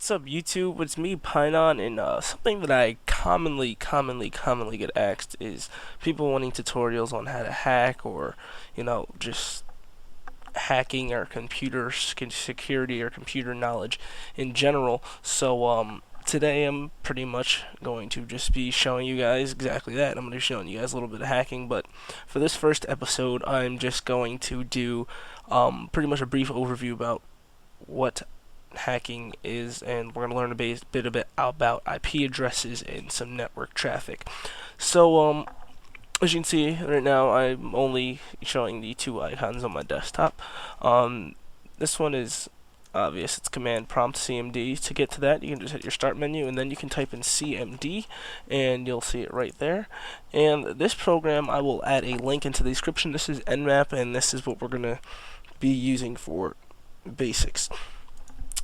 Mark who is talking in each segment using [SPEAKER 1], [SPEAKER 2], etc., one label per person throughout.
[SPEAKER 1] What's up, YouTube? It's me, Pynon, and something that I commonly get asked is people wanting tutorials on how to hack or, just hacking or computer security or computer knowledge in general. So, today I'm pretty much going to just be showing you guys exactly that. I'm going to be showing you guys a little bit of hacking, but for this first episode, I'm just going to do pretty much a brief overview about what hacking is, and we're going to learn a bit about IP addresses and some network traffic. So, as you can see right now, I'm only showing the two icons on my desktop. This one is obvious. It's command Prompt Cmd. To get to that, you can just hit your start menu, and then you can type in CMD, and you'll see it right there. And this program, I will add a link into the description. This is Nmap, and this is what we're going to be using for basics.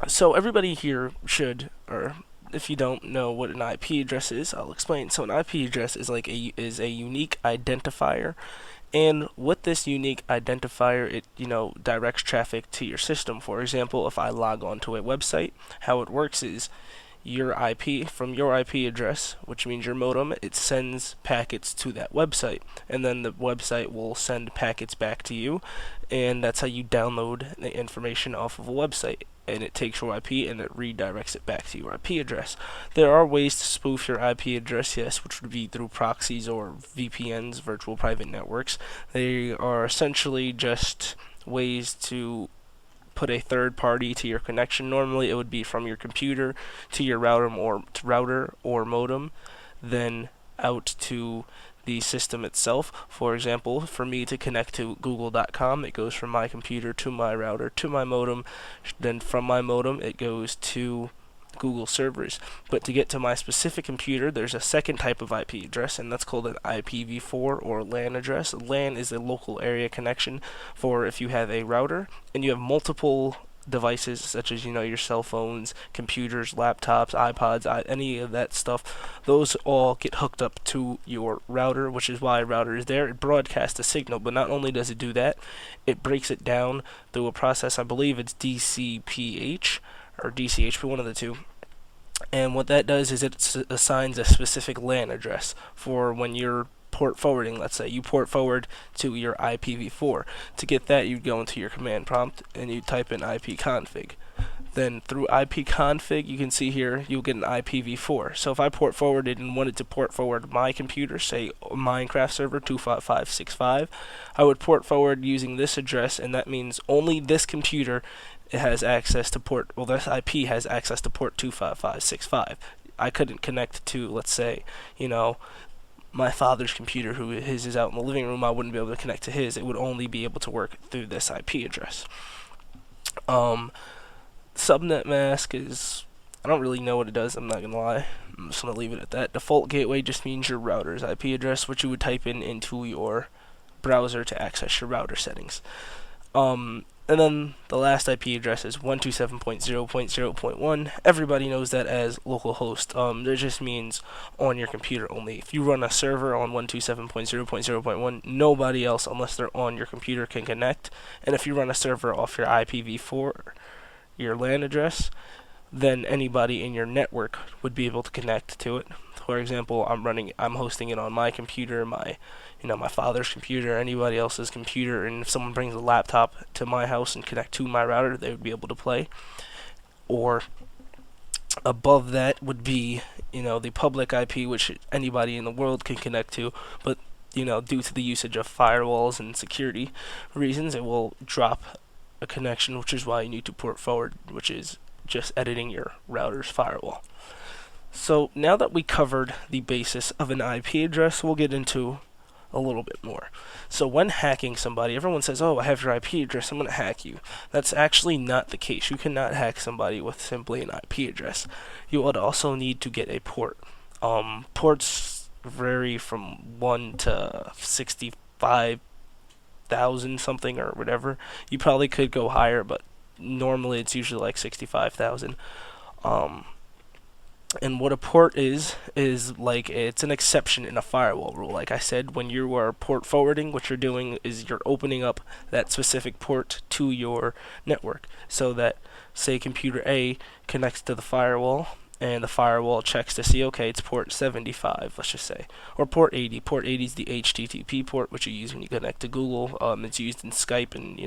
[SPEAKER 1] So everybody here should, or if you don't know what an IP address is, I'll explain. So an IP address is a unique identifier, and with this unique identifier, it directs traffic to your system. For example, if I log on to a website, how it works is your IP, from your IP address, which means your modem, it sends packets to that website, and then the website will send packets back to you, and that's how you download the information off of a website. And it takes your IP and it redirects it back to your IP address. There are ways to spoof your IP address, yes, which would be through proxies or VPNs, virtual private networks. They are essentially just ways to put a third party to your connection. Normally it would be from your computer to your router or modem, then out to the system itself. For example, for me to connect to google.com, it goes from my computer to my router to my modem, then from my modem it goes to Google servers. But to get to my specific computer, there's a second type of IP address, and that's called an IPv4 or LAN address. LAN is a local area connection for if you have a router and you have multiple devices such as your cell phones, computers, laptops, iPods, any of that stuff. Those all get hooked up to your router, which is why a router is there. It broadcasts a signal, but not only does it do that, it breaks it down through a process. I believe it's DCPH or DCHP, one of the two. And what that does is it assigns a specific LAN address for when you're port forwarding. Let's say you port forward to your IPv4. To get that, you go into your command prompt and you type in ipconfig. Then through ipconfig, you can see here you'll get an IPv4. So if I port forwarded and wanted to port forward my computer, say Minecraft server 25565, I would port forward using this address, and that means only this computer has access to this IP has access to port 25565. I couldn't connect to, let's say, my father's computer, who his is out in the living room. I wouldn't be able to connect to his. It would only be able to work through this IP address. Subnet Mask is, I don't really know what it does, I'm not gonna lie. I'm just gonna leave it at that. Default gateway just means your router's IP address, which you would type into your browser to access your router settings. And then the last IP address is 127.0.0.1. Everybody knows that as localhost. That just means on your computer only. If you run a server on 127.0.0.1, nobody else, unless they're on your computer, can connect. And if you run a server off your IPv4, your LAN address, then anybody in your network would be able to connect to it. For example, I'm hosting it on my computer, my father's computer, anybody else's computer, and if someone brings a laptop to my house and connect to my router, they would be able to play. Or above that would be, the public IP, which anybody in the world can connect to, but due to the usage of firewalls and security reasons, it will drop a connection, which is why you need to port forward, which is just editing your router's firewall. So now that we covered the basis of an IP address, we'll get into a little bit more. So when hacking somebody, everyone says, oh, I have your IP address, I'm going to hack you. That's actually not the case. You cannot hack somebody with simply an IP address. You would also need to get a port. Ports vary from 1 to 65,000 something or whatever. You probably could go higher, but normally it's usually like 65,000. And what a port is like, it's an exception in a firewall rule. Like I said, when you are port forwarding, what you're doing is you're opening up that specific port to your network so that say computer A connects to the firewall, and the firewall checks to see, okay, it's port 75, let's just say, or port 80. Port 80 is the HTTP port, which you use when you connect to Google. It's used in Skype and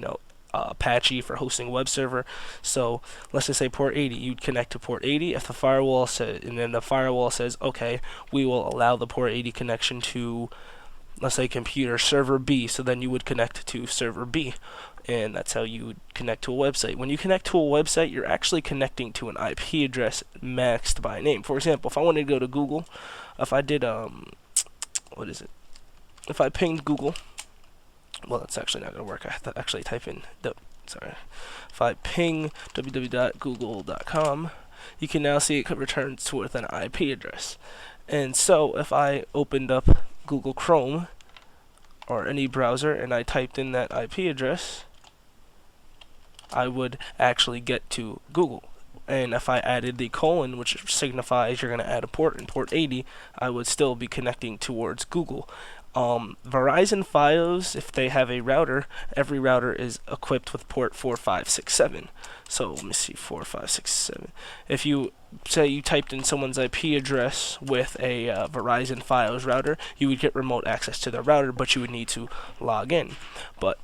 [SPEAKER 1] Apache for hosting a web server. So let's just say port 80. You'd connect to port 80. If the firewall says, and then the firewall says, okay, we will allow the port 80 connection to, let's say, computer server B. So then you would connect to server B, and that's how you would connect to a website. When you connect to a website, you're actually connecting to an IP address maxed by name. For example, if I wanted to go to Google, if I did what is it? If I pinged Google, well, that's actually not going to work. I have to actually type in if I ping www.google.com, you can now see it returns with an IP address. And so if I opened up Google Chrome or any browser and I typed in that IP address, I would actually get to Google. And if I added the colon, which signifies you're going to add a port in port 80, I would still be connecting towards Google. Verizon Fios, if they have a router, every router is equipped with port 4567. So let me see, 4567. If you say you typed in someone's IP address with a Verizon Fios router, you would get remote access to their router, but you would need to log in. But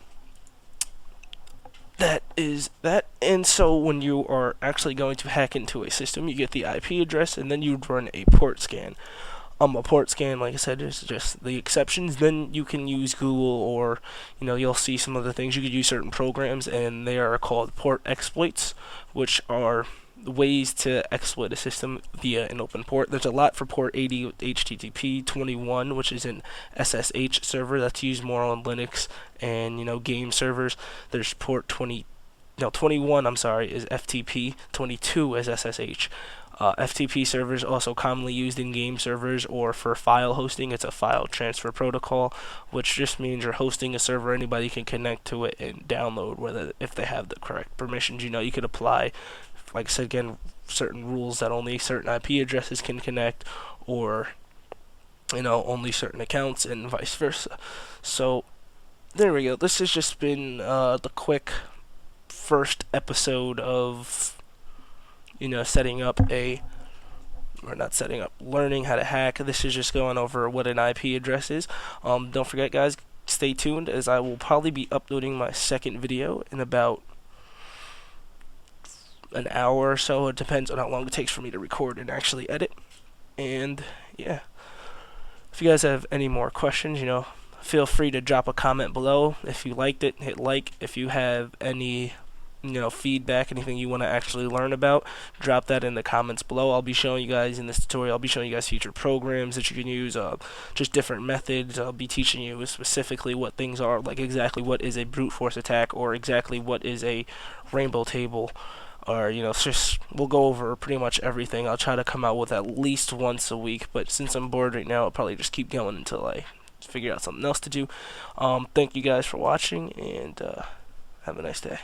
[SPEAKER 1] that is that. And so when you are actually going to hack into a system, you get the IP address, and then you run a port scan. A port scan, like I said, is just the exceptions. Then you can use Google, or you'll see some other things. You could use certain programs, and they are called port exploits, which are ways to exploit a system via an open port. There's a lot for port 80 with HTTP 21, which is an SSH server that's used more on Linux and game servers. There's port 21. I'm sorry, is FTP. 22 is SSH. FTP servers also commonly used in game servers or for file hosting. It's a file transfer protocol, which just means you're hosting a server. Anybody can connect to it and download, if they have the correct permissions. You could apply, like I said again, certain rules that only certain IP addresses can connect, or only certain accounts, and vice versa. So there we go. This has just been the quick first episode of learning how to hack. This is just going over what an IP address is. Don't forget, guys, stay tuned, as I will probably be uploading my second video in about an hour or so. It depends on how long it takes for me to record and actually edit. And yeah, if you guys have any more questions, feel free to drop a comment below. If you liked it, hit like. If you have any feedback, anything you want to actually learn about, drop that in the comments below. I'll be showing you guys in this tutorial, I'll be showing you guys future programs that you can use, just different methods. I'll be teaching you specifically what things are, like exactly what is a brute force attack, or exactly what is a rainbow table, or we'll go over pretty much everything. I'll try to come out with at least once a week, but since I'm bored right now, I'll probably just keep going until I figure out something else to do. Thank you guys for watching, and have a nice day.